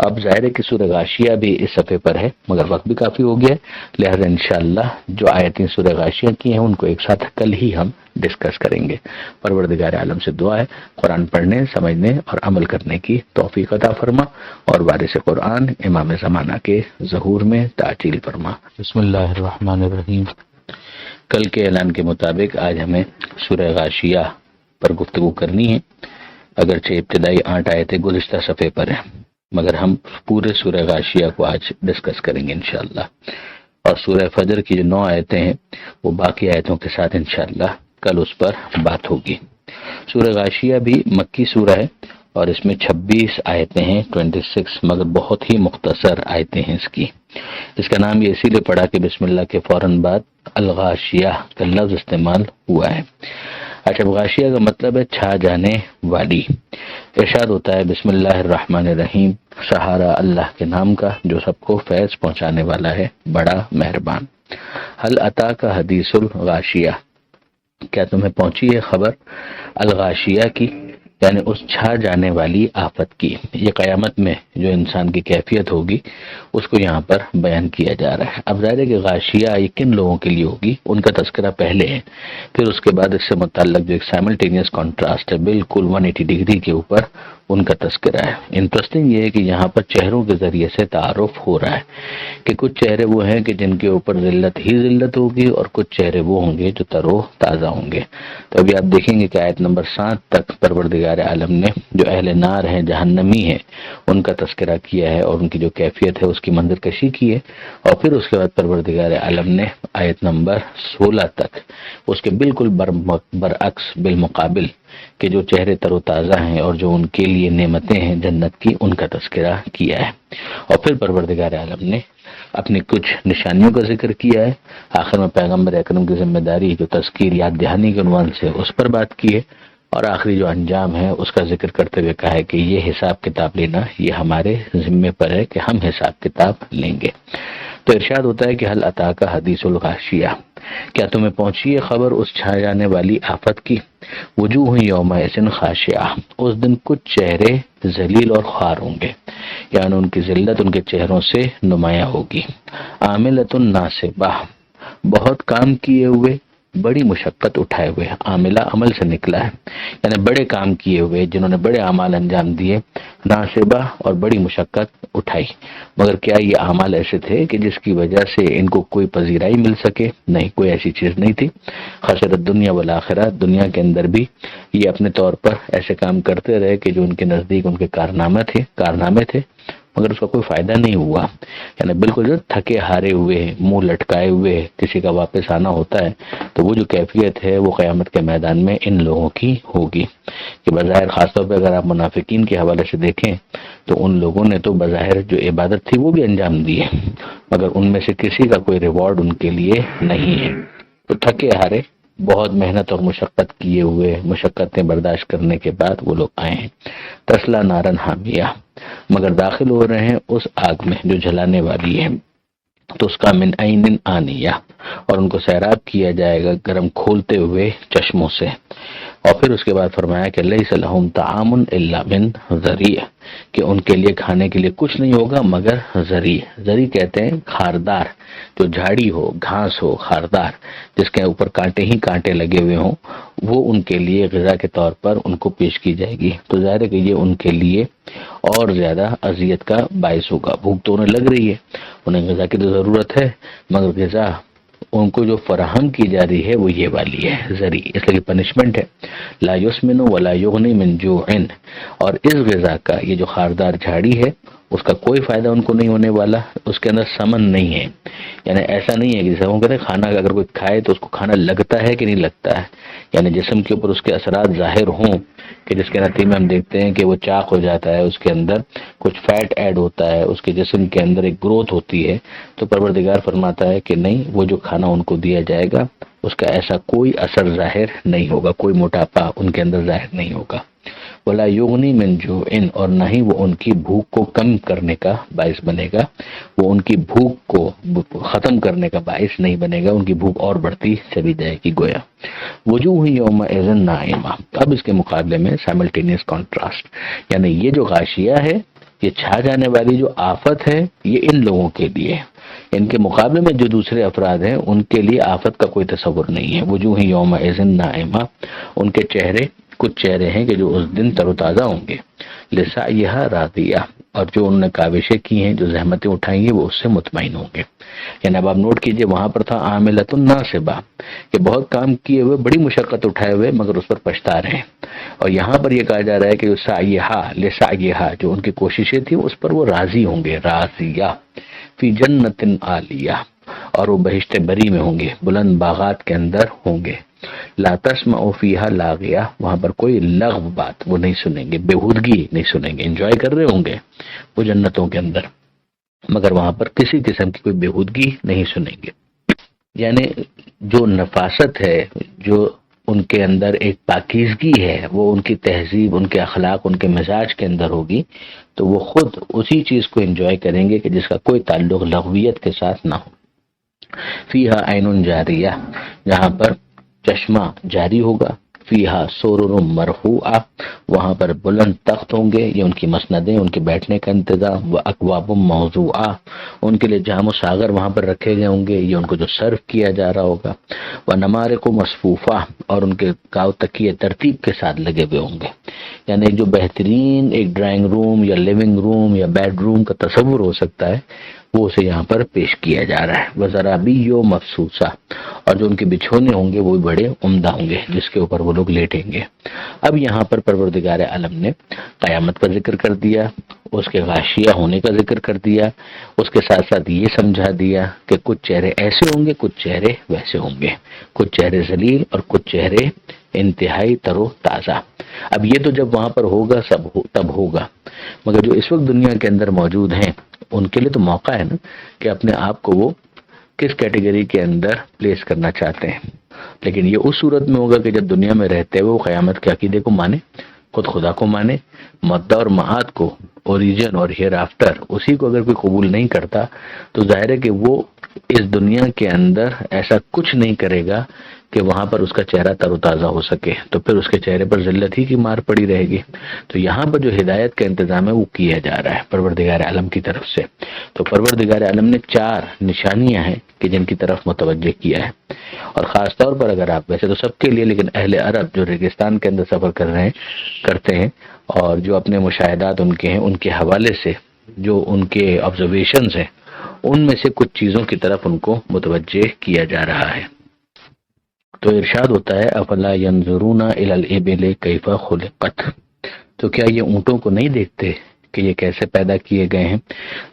اب ظاہر ہے کہ سورہ غاشیہ بھی اس صفحے پر ہے، مگر وقت بھی کافی ہو گیا ہے، لہذا انشاءاللہ جو آیتیں سورہ غاشیہ کی ہیں ان کو ایک ساتھ کل ہی ہم ڈسکس کریں گے۔ پروردگار عالم سے دعا ہے قرآن پڑھنے، سمجھنے اور عمل کرنے کی توفیق عطا فرما، اور وارث قرآن امام زمانہ کے ظہور میں تعجیل فرما۔ بسم اللہ الرحمن الرحیم۔ کل کے اعلان کے مطابق آج ہمیں سورہ غاشیہ پر گفتگو کرنی ہے، اگرچہ ابتدائی 8 آیتیں گزشتہ صفحے پر ہیں، مگر ہم پورے سورہ غاشیہ کو آج ڈسکس کریں گے انشاءاللہ، اور سورہ فجر کی جو 9 آیتیں ہیں وہ باقی آیتوں کے ساتھ انشاءاللہ کل اس پر بات ہوگی۔ سورہ غاشیہ بھی مکی سورہ ہے اور اس میں 26 آیتیں ہیں، 26، مگر بہت ہی مختصر آیتیں ہیں اس کی۔ اس کا نام یہ اسی لیے پڑا کہ بسم اللہ کے فوراً بعد الغاشیہ کا لفظ استعمال ہوا ہے۔ اچھا، غاشیہ کا مطلب ہے چھا جانے والی۔ ارشاد ہوتا ہے بسم اللہ الرحمن الرحیم، سہارا اللہ کے نام کا جو سب کو فیض پہنچانے والا ہے، بڑا مہربان۔ هل اتاک حدیث الغاشیہ، کیا تمہیں پہنچی ہے خبر الغاشیہ کی، یعنی اس چھا جانے والی آفت کی۔ یہ قیامت میں جو انسان کی کیفیت ہوگی اس کو یہاں پر بیان کیا جا رہا ہے۔ اب ظاہر ہے کہ غاشیہ یہ کن لوگوں کے لیے ہوگی، ان کا تذکرہ پہلے ہے، پھر اس کے بعد اس سے متعلق جو ایک سائملٹینیس کانٹراسٹ ہے، بالکل 180 ڈگری کے اوپر ان کا تذکرہ ہے۔ انٹرسٹنگ یہ ہے کہ یہاں پر چہروں کے ذریعے سے تعارف ہو رہا ہے کہ کچھ چہرے وہ ہیں کہ جن کے اوپر ذلت ہی ذلت ہوگی، اور کچھ چہرے وہ ہوں گے جو تر و تازہ ہوں گے۔ تو ابھی آپ دیکھیں گے کہ آیت نمبر 7 تک پروردگار عالم نے جو اہل نار ہیں، جہنمی ہیں، ان کا تذکرہ کیا ہے اور ان کی جو کیفیت ہے اس کی منظر کشی کی ہے، اور پھر اس کے بعد پروردگار عالم نے آیت نمبر 16 تک اس کے بالکل برعکس، بالمقابل، کہ جو چہرے تر و تازہ ہیں اور جو ان کے لیے نعمتیں ہیں جنت کی، ان کا تذکرہ کیا ہے۔ اور پھر پروردگار عالم نے اپنی کچھ نشانیوں کا ذکر کیا ہے، آخر میں پیغمبر اکرم کی ذمہ داری جو تذکیر یاد دہانی کے عنوان سے اس پر بات کی ہے، اور آخری جو انجام ہے اس کا ذکر کرتے ہوئے کہا ہے کہ یہ حساب کتاب لینا یہ ہمارے ذمے پر ہے کہ ہم حساب کتاب لیں گے۔ تو ارشاد ہوتا ہے کہ حل اتاک حدیث الغاشیہ، کیا تمہیں پہنچی ہے خبر اس چھا جانے والی آفت کی؟ وجوہ یومئذ خاشعہ، اس دن کچھ چہرے ذلیل اور خوار ہوں گے، یعنی ان کی ذلت ان کے چہروں سے نمایاں ہوگی۔ عاملۃ ناصبہ، بہت کام کیے ہوئے، بڑی مشقت اٹھائے ہوئے، عاملہ عمل سے نکلا ہے، یعنی بڑے کام کیے ہوئے، جنہوں نے بڑے اعمال انجام دیے، ناصبہ اور بڑی مشقت اٹھائی، مگر کیا یہ اعمال ایسے تھے کہ جس کی وجہ سے ان کو کوئی پذیرائی مل سکے؟ نہیں، کوئی ایسی چیز نہیں تھی۔ خسرت دنیا والآخرہ، دنیا کے اندر بھی یہ اپنے طور پر ایسے کام کرتے رہے کہ جو ان کے نزدیک ان کے کارنامے تھے، مگر اس کا کوئی فائدہ نہیں ہوا، یعنی بالکل جو تھکے ہارے ہوئے، منہ لٹکائے ہوئے کسی کا واپس آنا ہوتا ہے، تو وہ جو کیفیت ہے وہ قیامت کے میدان میں ان لوگوں کی ہوگی کہ بظاہر، خاص طور پہ اگر آپ منافقین کے حوالے سے دیکھیں تو ان لوگوں نے تو بظاہر جو عبادت تھی وہ بھی انجام دی ہے، مگر ان میں سے کسی کا کوئی ریوارڈ ان کے لیے نہیں ہے۔ تو تھکے ہارے، بہت محنت اور مشقت کیے ہوئے، مشقتیں برداشت کرنے کے بعد وہ لوگ آئے ہیں۔ تسلا نارن حامیہ، مگر داخل ہو رہے ہیں اس آگ میں جو جلانے والی ہے، تو اس کا من عین آنیہ، اور ان کو سیراب کیا جائے گا گرم کھولتے ہوئے چشموں سے۔ اور پھر اس کے بعد فرمایا کہ لیس لہم طعام الا من ضریع، کہ ان کے لیے کھانے کے لیے کچھ نہیں ہوگا مگر ضریع کہتے ہیں خاردار، جو جھاڑی ہو، گھاس ہو، خاردار، جس کے اوپر کانٹے ہی کانٹے لگے ہوئے ہوں، وہ ان کے لیے غذا کے طور پر ان کو پیش کی جائے گی۔ تو ظاہر ہے کہ یہ ان کے لیے اور زیادہ اذیت کا باعث ہوگا۔ بھوک تو انہیں لگ رہی ہے، انہیں غذا کی تو ضرورت ہے، مگر غذا ان کو جو فراہم کی جا رہی ہے وہ یہ والی ہے، ذریع، اس لیے پنشمنٹ ہے۔ لا یسمن ولا یغنی من جوع، اور اس غذا کا، یہ جو خاردار جھاڑی ہے، اس کا کوئی فائدہ ان کو نہیں ہونے والا، اس کے اندر سمن نہیں ہے، یعنی ایسا نہیں ہے کہ جیسے وہ کہتے ہیں کھانا اگر کوئی کھائے تو اس کو کھانا لگتا ہے کہ نہیں لگتا ہے، یعنی جسم کے اوپر اس کے اثرات ظاہر ہوں، کہ جس کے نتیجے میں ہم دیکھتے ہیں کہ وہ چاق ہو جاتا ہے، اس کے اندر کچھ فیٹ ایڈ ہوتا ہے، اس کے جسم کے اندر ایک گروتھ ہوتی ہے، تو پروردگار فرماتا ہے کہ نہیں، وہ جو کھانا ان کو دیا جائے گا اس کا ایسا کوئی اثر ظاہر نہیں ہوگا، کوئی موٹاپا ان کے اندر ظاہر نہیں ہوگا۔ ولا یغنی من جوع، اور نہ ہی وہ ان کی بھوک کو کم کرنے کا باعث بنے گا، وہ ان کی بھوک کو ختم کرنے کا باعث نہیں بنے گا، ان کی بھوک اور بڑھتی چلی جائے گی گویا۔ وجوہ یومئذ ناعمہ، اب اس کے مقابلے میں سائملٹینیس کانٹراسٹ، یعنی یہ جو غاشیہ ہے، یہ چھا جانے والی جو آفت ہے، یہ ان لوگوں کے لیے، ان کے مقابلے میں جو دوسرے افراد ہیں ان کے لیے آفت کا کوئی تصور نہیں ہے۔ وجوہ یومئذ ناعمہ، ان کے چہرے، کچھ چہرے ہیں کہ جو اس دن تر و تازہ ہوں گے، لسعیہا راضیہ، اور جو انہوں نے کاوشیں کی ہیں، جو زحمتیں اٹھائیں گے، وہ اس سے مطمئن ہوں گے۔ یعنی اب آپ نوٹ کیجئے، وہاں پر تھا عاملۃ ناصبہ، کہ بہت کام کیے ہوئے، بڑی مشقت اٹھائے ہوئے، مگر اس پر پچھتا رہے ہیں، اور یہاں پر یہ کہا جا رہا ہے کہ سعیہا لسعیہا، جو ان کی کوششیں تھیں اس پر وہ راضی ہوں گے، راضیہ، فی جنت عالیہ، اور وہ بہشت بری میں ہوں گے، بلند باغات کے اندر ہوں گے۔ لا تسمع فیہا لاغیہ، وہاں پر کوئی لغو بات وہ نہیں سنیں گے، بےہودگی نہیں سنیں گے، انجوائے کر رہے ہوں گے وہ جنتوں کے اندر، مگر وہاں پر کسی قسم کی کوئی بےہودگی نہیں سنیں گے۔ یعنی جو نفاست ہے، جو ان کے اندر ایک پاکیزگی ہے، وہ ان کی تہذیب، ان کے اخلاق، ان کے مزاج کے اندر ہوگی، تو وہ خود اسی چیز کو انجوائے کریں گے کہ جس کا کوئی تعلق لغویت کے ساتھ نہ ہو۔ فیہا عین جاریہ، جہاں پر چشمہ جاری ہوگا، فیہا سرر مرفوعہ، وہاں پر بلند تخت ہوں گے، یہ ان کی مسندیں، ان کے بیٹھنے کا انتظام، و اکواب موضوعہ، ان کے لیے جام و ساغر وہاں پر رکھے گئے ہوں گے، یہ ان کو جو سرو کیا جا رہا ہوگا، و نمارق مصفوفہ، اور ان کے گاؤ تکیے ترتیب کے ساتھ لگے ہوئے ہوں گے، یعنی ایک جو بہترین ایک ڈرائنگ روم یا لیونگ روم یا بیڈ روم کا تصور ہو سکتا ہے، وہ اسے یہاں پر پیش کیا جا رہا ہے۔ وزرابی و مفسوسہ، اور جو ان کے بچھونے ہوں گے وہ بھی بڑے عمدہ ہوں گے، جس کے اوپر وہ لوگ لیٹیں گے۔ اب یہاں پر پروردگار عالم نے قیامت کا ذکر کر دیا، اس کے غاشیہ ہونے کا ذکر کر دیا، اس کے ساتھ ساتھ یہ سمجھا دیا کہ کچھ چہرے ایسے ہوں گے، کچھ چہرے ویسے ہوں گے، کچھ چہرے ذلیل اور کچھ چہرے انتہائی تر و تازہ۔ اب یہ تو جب وہاں پر ہوگا تب ہوگا، مگر جو اس وقت دنیا کے اندر موجود ہیں ان کے لیے تو موقع ہے نا کہ اپنے آپ کو وہ کس کیٹیگری کے اندر پلیس کرنا چاہتے ہیں، لیکن یہ اس صورت میں ہوگا کہ جب دنیا میں رہتے ہوئے وہ قیامت کے عقیدے کو مانے، خود خدا کو مانے، مدہ اور معاد کو، اوریجن اور ہیئر آفٹر، اسی کو اگر کوئی قبول نہیں کرتا تو ظاہر ہے کہ وہ اس دنیا کے اندر ایسا کچھ نہیں کرے گا کہ وہاں پر اس کا چہرہ تر و تازہ ہو سکے، تو پھر اس کے چہرے پر ذلت ہی کی مار پڑی رہے گی۔ تو یہاں پر جو ہدایت کا انتظام ہے وہ کیا جا رہا ہے پروردگار عالم کی طرف سے۔ تو پروردگار عالم نے 4 نشانیاں ہیں کہ جن کی طرف متوجہ کیا ہے، اور خاص طور پر اگر آپ، ویسے تو سب کے لیے، لیکن اہل عرب جو ریگستان کے اندر سفر کرتے ہیں اور جو اپنے مشاہدات ان کے ہیں، ان کے حوالے سے جو ان کے آبزرویشنز ہیں، ان میں سے کچھ چیزوں کی طرف ان کو متوجہ کیا جا رہا ہے۔ تو ارشاد ہوتا ہے افلا ینظرون الی الابل کیف خلقت، تو کیا یہ اونٹوں کو نہیں دیکھتے کہ یہ کیسے پیدا کیے گئے ہیں؟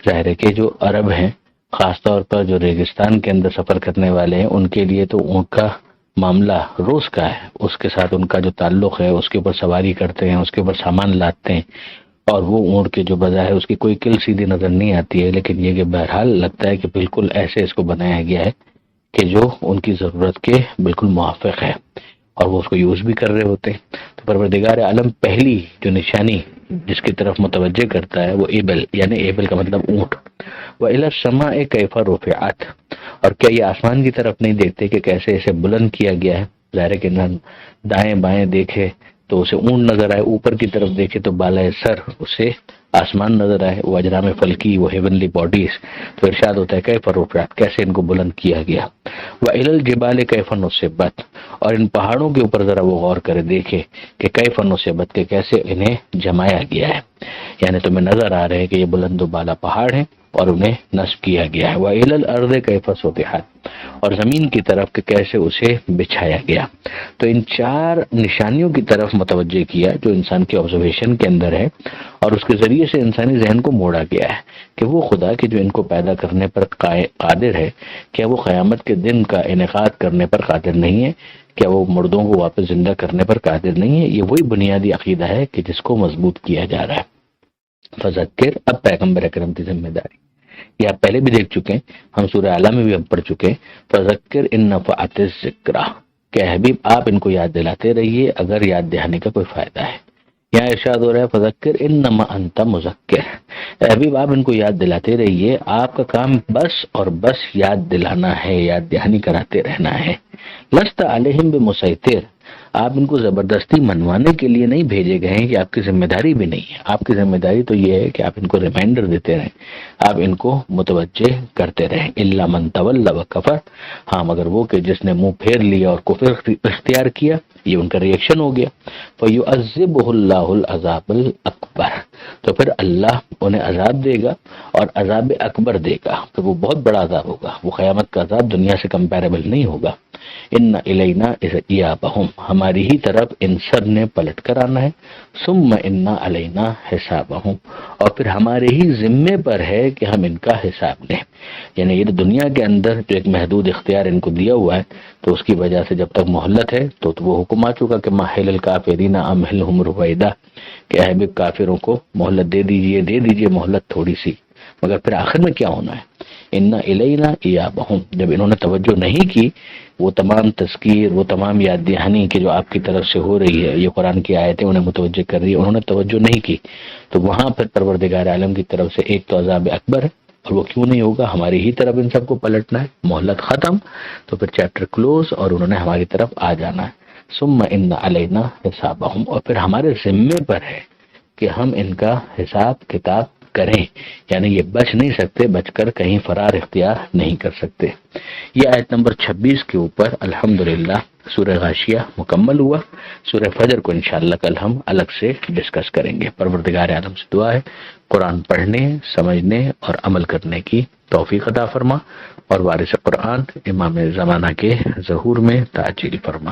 ظاہر ہے کہ جو عرب ہیں، خاص طور پر جو ریگستان کے اندر سفر کرنے والے ہیں، ان کے لیے تو اونٹ کا معاملہ روز کا ہے، اس کے ساتھ ان کا جو تعلق ہے، اس کے اوپر سواری کرتے ہیں، اس کے اوپر سامان لاتے ہیں، اور وہ اونٹ کے جو بظاہر اس کی کوئی کل سیدھی نظر نہیں آتی ہے، لیکن یہ کہ بہرحال لگتا ہے کہ بالکل ایسے اس کو بنایا گیا ہے کہ جو ان کی ضرورت کے بالکل موافق ہے، اور وہ اس کو یوز بھی کر رہے ہوتے ہیں۔ تو پروردگار عالم پہلی جو نشانی جس کی طرف متوجہ کرتا ہے وہ ایبل، یعنی ایبل کا مطلب اونٹ۔ وَإِلَى السَّمَاءِ كَيْفَ رُفِعَتْ، اور کیا یہ آسمان کی طرف نہیں دیکھتے کہ کیسے اسے بلند کیا گیا ہے؟ ظاہر ہے کہ دائیں بائیں دیکھے تو اسے اونٹ نظر آئے، اوپر کی طرف دیکھے تو بالائے سر اسے آسمان نظر آئے، وہ اجرام فلکی، وہ ہیونلی باڈیز۔ تو ارشاد ہوتا ہے کیف رفعت، کیسے ان کو بلند کیا گیا۔ وَإِلَى الْجِبَالِ كَيْفَ نُصِبَتْ، اور ان پہاڑوں کے اوپر ذرا وہ غور کرے، دیکھے کہ کیف نُصِبَتْ، کہ کیسے انہیں جمایا گیا ہے، یعنی تمہیں نظر آ رہے ہیں کہ یہ بلند و بالا پہاڑ ہیں اور انہیں نصب کیا گیا ہے۔ وَإِلَى الْأَرْضِ كَيْفَ سُطِحَتْ، اور زمین کی طرف کہ کیسے اسے بچھایا گیا۔ تو ان 4 نشانیوں کی طرف متوجہ کیا جو انسان کے آبزرویشن کے اندر ہے، اور اس کے ذریعے سے انسانی ذہن کو موڑا گیا ہے کہ وہ خدا کہ جو ان کو پیدا کرنے پر قادر ہے، کیا وہ قیامت کے دن کا انعقاد کرنے پر قادر نہیں ہے؟ کیا وہ مردوں کو واپس زندہ کرنے پر قادر نہیں ہے؟ یہ وہی بنیادی عقیدہ ہے کہ جس کو مضبوط کیا جا رہا ہے۔ فذکر، اب پیغمبر اکرم کی ذمہ داری، یہ آپ پہلے بھی دیکھ چکے ہیں، ہم سورہ اعلیٰ میں بھی ہم پڑھ چکے ہیں، فذکر ان نفعت الذکریٰ، کہ حبیب آپ ان کو یاد دلاتے رہیے اگر یاد دہانے کا کوئی فائدہ ہے۔ یہاں ارشاد ہو رہا ہے فذکر انما انت مذکر، اے حبیب آپ ان کو یاد دلاتے رہیے، آپ کا کام بس اور بس یاد دلانا ہے، یاد دہانی کراتے رہنا ہے۔ لست علیہم بمسیطر، آپ ان کو زبردستی منوانے کے لیے نہیں بھیجے گئے ہیں، کہ آپ کی ذمہ داری بھی نہیں ہے۔ آپ کی ذمہ داری تو یہ ہے کہ آپ ان کو ریمائنڈر دیتے رہیں، آپ ان کو متوجہ کرتے رہیں۔ الا من تولی وکفر، ہاں مگر وہ کہ جس نے منہ پھیر لیا اور کفر اختیار کیا، یہ ان کا ریئیکشن ہو گیا۔ فَيُعَذِّبُهُ اللَّهُ الْعَذَابَ الْأَكْبَرَ، تو پھر اللہ انہیں عذاب دے گا اور عذاب اکبر دے گا، تو وہ بہت بڑا عذاب ہوگا، وہ قیامت کا عذاب دنیا سے کمپیریبل نہیں ہوگا۔ ان الینا ایابہم، ہماری ہی طرف ان سب نے پلٹ کر آنا ہے۔ ثم ان علینا حسابہم، اور پھر ہمارے ہی ذمے پر ہے کہ ہم ان کا حساب لیں۔ یعنی یہ دنیا کے اندر جو ایک محدود اختیار ان کو دیا ہوا ہے، تو اس کی وجہ سے جب تک مہلت ہے تو وہ حکم آ چکا کہ مہل الکافرین امہلہم رویدا، کہ اے حبیب کافروں کو مہلت دے دیجئے مہلت تھوڑی سی، مگر پھر آخر میں کیا ہونا ہے؟ ان الینا ایابہم، جب انہوں نے توجہ نہیں کی، وہ تمام تذکیر، وہ تمام یاد دہانی کہ جو آپ کی طرف سے ہو رہی ہے، یہ قرآن کی آیتیں انہیں متوجہ کر رہی ہے، انہوں نے توجہ نہیں کی، تو وہاں پھر پروردگار عالم کی طرف سے ایک تو عذاب اکبر ہے، اور وہ کیوں نہیں ہوگا؟ ہماری ہی طرف ان سب کو پلٹنا ہے، مہلت ختم، تو پھر چیپٹر کلوز اور انہوں نے ہماری طرف آ جانا ہے۔ ثم ان علینا حسابہم، اور پھر ہمارے ذمے پر ہے کہ ہم ان کا حساب کتاب کریں، یعنی یہ بچ نہیں سکتے، بچ کر کہیں فرار اختیار نہیں کر سکتے۔ یہ آیت نمبر 26 کے اوپر الحمدللہ سورہ غاشیہ مکمل ہوا۔ سورہ فجر کو انشاءاللہ کل ہم الگ سے ڈسکس کریں گے۔ پروردگار عالم سے دعا ہے قرآن پڑھنے، سمجھنے اور عمل کرنے کی توفیق عطا فرما، اور وارث قرآن امام زمانہ کے ظہور میں تعجیل فرما۔